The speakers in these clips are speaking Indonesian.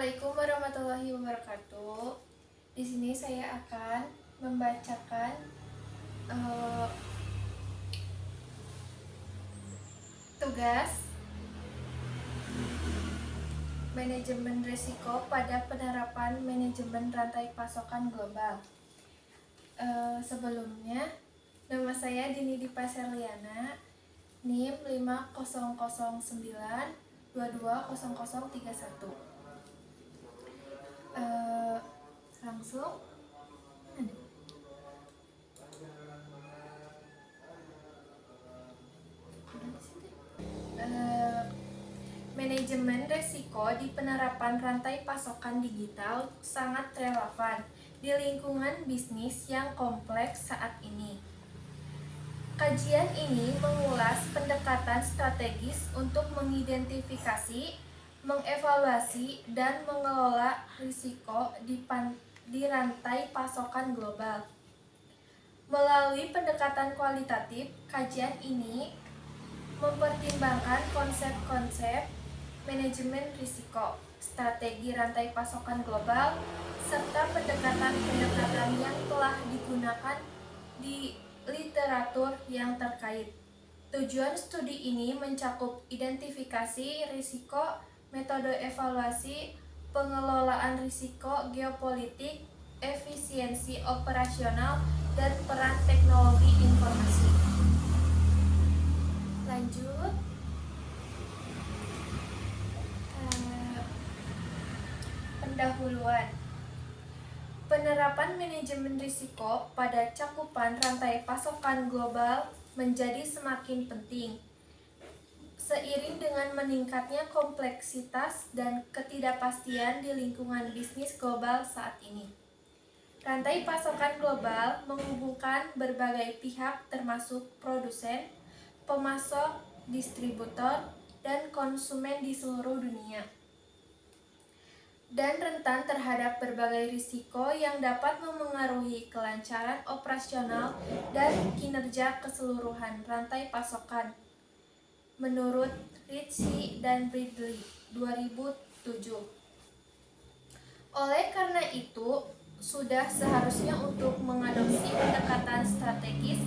Assalamualaikum warahmatullahi wabarakatuh. Di sini saya akan membacakan eh, tugas manajemen risiko pada penerapan manajemen rantai pasokan global. Sebelumnya, nama saya Dini Dipa Serliana, NIM 5009220031. Langsung manajemen risiko di penerapan rantai pasokan digital sangat relevan di lingkungan bisnis yang kompleks saat ini. Kajian ini mengulas pendekatan strategis untuk mengidentifikasi, mengevaluasi, dan mengelola risiko di rantai pasokan global. Melalui pendekatan kualitatif, kajian ini mempertimbangkan konsep-konsep manajemen risiko, strategi rantai pasokan global, serta pendekatan-pendekatan yang telah digunakan di literatur yang terkait. Tujuan studi ini mencakup identifikasi risiko, metode evaluasi, pengelolaan risiko geopolitik, efisiensi operasional, dan peran teknologi informasi. Lanjut. Pendahuluan. Penerapan manajemen risiko pada cakupan rantai pasokan global menjadi semakin penting. Seiring dengan meningkatnya kompleksitas dan ketidakpastian di lingkungan bisnis global saat ini. Rantai pasokan global menghubungkan berbagai pihak termasuk produsen, pemasok, distributor, dan konsumen di seluruh dunia, dan rentan terhadap berbagai risiko yang dapat memengaruhi kelancaran operasional dan kinerja keseluruhan rantai pasokan. Menurut Ritchie dan Bradley 2007. Oleh karena itu, sudah seharusnya untuk mengadopsi pendekatan strategis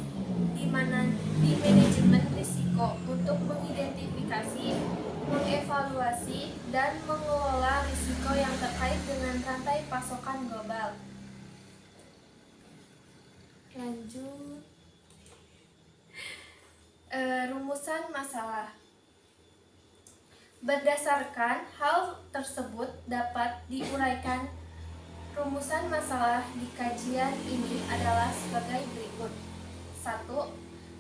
di manajemen risiko untuk mengidentifikasi, mengevaluasi, dan mengelola risiko yang terkait dengan rantai pasokan global. Lanjut. Rumusan masalah. Berdasarkan hal tersebut dapat diuraikan. Rumusan masalah di kajian ini adalah sebagai berikut. 1.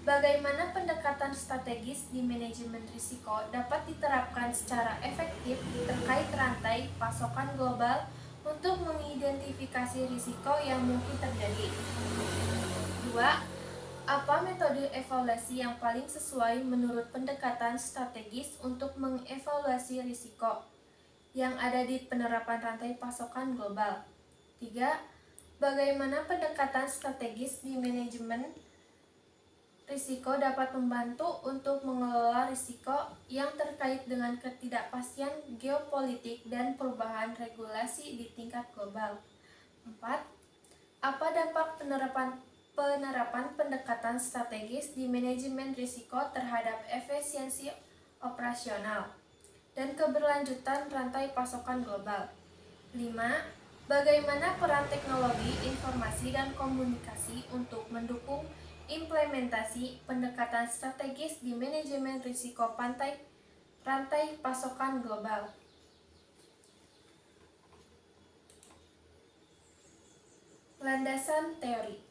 Bagaimana pendekatan strategis di manajemen risiko dapat diterapkan secara efektif terkait rantai pasokan global untuk mengidentifikasi risiko yang mungkin terjadi. 2. Apa metode evaluasi yang paling sesuai menurut pendekatan strategis untuk mengevaluasi risiko yang ada di penerapan rantai pasokan global? 3. Bagaimana pendekatan strategis di manajemen risiko dapat membantu untuk mengelola risiko yang terkait dengan ketidakpastian geopolitik dan perubahan regulasi di tingkat global. 4. Apa dampak penerapan pendekatan strategis di manajemen risiko terhadap efisiensi operasional dan keberlanjutan rantai pasokan global? 5. Bagaimana peran teknologi informasi dan komunikasi untuk mendukung implementasi pendekatan strategis di manajemen risiko rantai pasokan global? Landasan teori.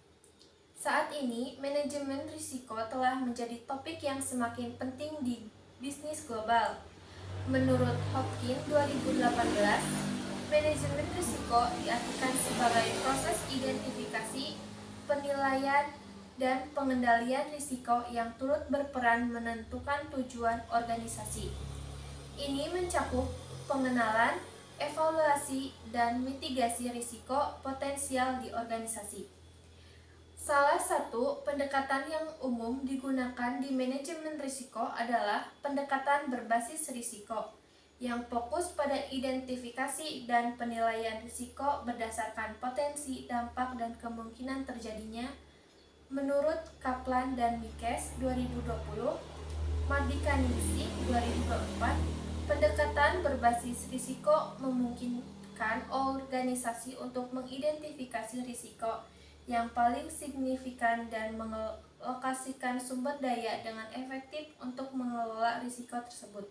Saat ini, manajemen risiko telah menjadi topik yang semakin penting di bisnis global. Menurut Hopkins 2018, manajemen risiko diartikan sebagai proses identifikasi, penilaian, dan pengendalian risiko yang turut berperan menentukan tujuan organisasi. Ini mencakup pengenalan, evaluasi, dan mitigasi risiko potensial di organisasi. Salah satu pendekatan yang umum digunakan di manajemen risiko adalah pendekatan berbasis risiko, yang fokus pada identifikasi dan penilaian risiko berdasarkan potensi, dampak, dan kemungkinan terjadinya. Menurut Kaplan dan Mikes 2020, Mardika Ningsih 2024, pendekatan berbasis risiko memungkinkan organisasi untuk mengidentifikasi risiko yang paling signifikan dan mengalokasikan sumber daya dengan efektif untuk mengelola risiko tersebut.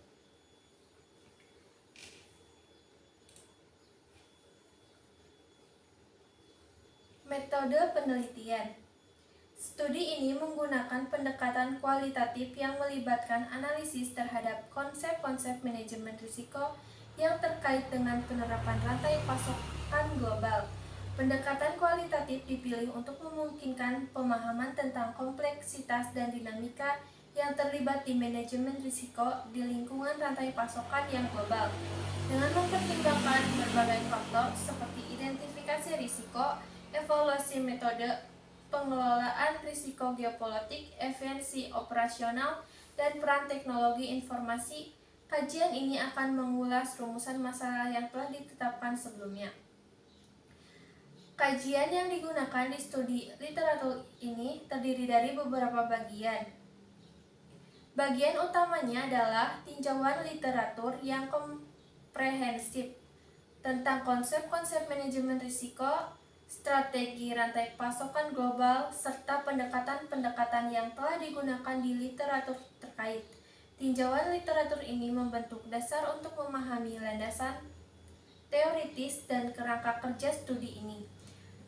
Metode penelitian. Studi ini menggunakan pendekatan kualitatif yang melibatkan analisis terhadap konsep-konsep manajemen risiko yang terkait dengan penerapan rantai pasokan global. Pendekatan kualitatif dipilih untuk memungkinkan pemahaman tentang kompleksitas dan dinamika yang terlibat di manajemen risiko di lingkungan rantai pasokan yang global, dengan mempertimbangkan berbagai faktor seperti identifikasi risiko, evaluasi metode pengelolaan risiko geopolitik, efisiensi operasional, dan peran teknologi informasi. Kajian ini akan mengulas rumusan masalah yang telah ditetapkan sebelumnya. Kajian yang digunakan di studi literatur ini terdiri dari beberapa bagian. Bagian utamanya adalah tinjauan literatur yang komprehensif tentang konsep-konsep manajemen risiko, strategi rantai pasokan global, serta pendekatan-pendekatan yang telah digunakan di literatur terkait. Tinjauan literatur ini membentuk dasar untuk memahami landasan teoritis dan kerangka kerja studi ini.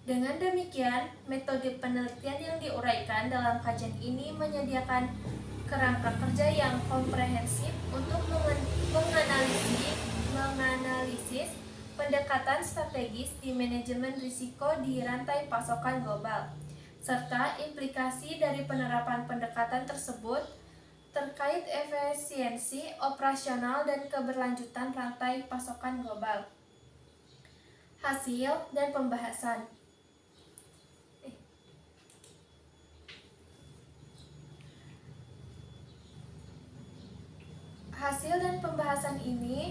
Dengan demikian, metode penelitian yang diuraikan dalam kajian ini menyediakan kerangka kerja yang komprehensif untuk menganalisis pendekatan strategis di manajemen risiko di rantai pasokan global, serta implikasi dari penerapan pendekatan tersebut terkait efisiensi operasional dan keberlanjutan rantai pasokan global. Hasil dan pembahasan. Hasil dan pembahasan ini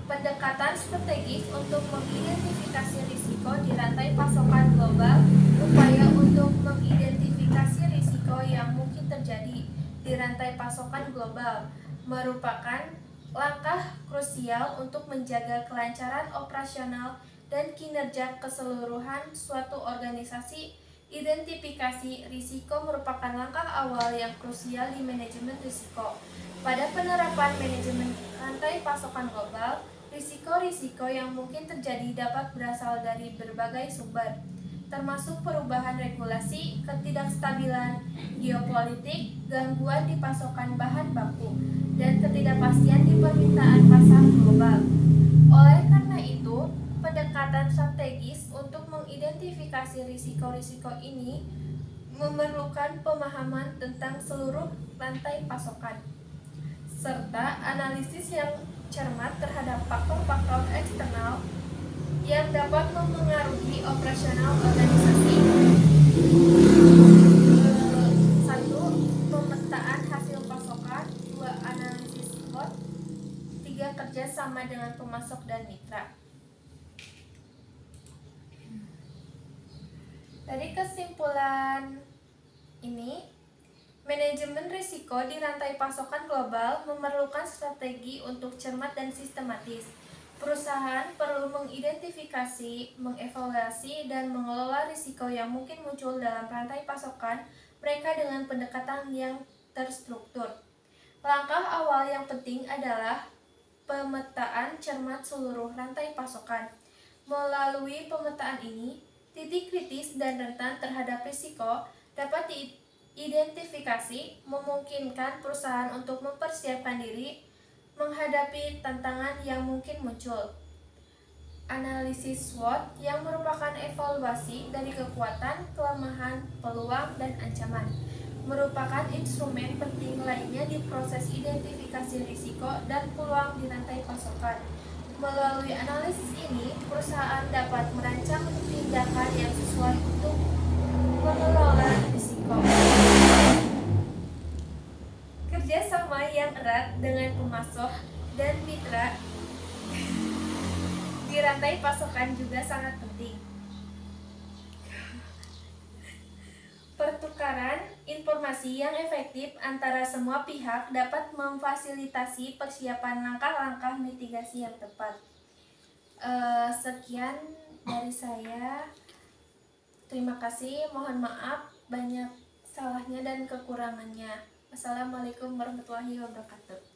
pendekatan strategis untuk mengidentifikasi risiko di rantai pasokan global, upaya untuk mengidentifikasi risiko yang mungkin terjadi di rantai pasokan global, merupakan langkah krusial untuk menjaga kelancaran operasional dan kinerja keseluruhan suatu organisasi. Identifikasi risiko merupakan langkah awal yang krusial di manajemen risiko. Pada penerapan manajemen rantai pasokan global, risiko-risiko yang mungkin terjadi dapat berasal dari berbagai sumber, termasuk perubahan regulasi, ketidakstabilan geopolitik, gangguan di pasokan bahan baku, dan ketidakpastian di permintaan pasar global. Oleh karena itu, pendekatan strategis untuk mengidentifikasi risiko-risiko ini memerlukan pemahaman tentang seluruh rantai pasokan, serta analisis yang cermat terhadap faktor-faktor eksternal yang dapat mempengaruhi operasional organisasi. 1. Pemetaan hasil pasokan. 2. Analisis spot. 3. Kerja sama dengan pemasok dan mitra. Dari kesimpulan ini, manajemen risiko di rantai pasokan global memerlukan strategi untuk cermat dan sistematis. Perusahaan perlu mengidentifikasi, mengevaluasi, dan mengelola risiko yang mungkin muncul dalam rantai pasokan mereka dengan pendekatan yang terstruktur. Langkah awal yang penting adalah pemetaan cermat seluruh rantai pasokan. Melalui pemetaan ini, titik kritis dan rentan terhadap risiko dapat diidentifikasi, memungkinkan perusahaan untuk mempersiapkan diri menghadapi tantangan yang mungkin muncul. Analisis SWOT yang merupakan evaluasi dari kekuatan, kelemahan, peluang, dan ancaman merupakan instrumen penting lainnya di proses identifikasi risiko dan peluang di rantai pasokan. Melalui analisis ini, perusahaan dapat merancang tindakan yang sesuai untuk mengelola risiko. Kerjasama yang erat dengan pemasok dan mitra di rantai pasokan juga sangat penting. Pertukaran informasi yang efektif antara semua pihak dapat memfasilitasi persiapan langkah-langkah mitigasi yang tepat. Sekian dari saya. Terima kasih. Mohon maaf banyak salahnya dan kekurangannya. Wassalamualaikum warahmatullahi wabarakatuh.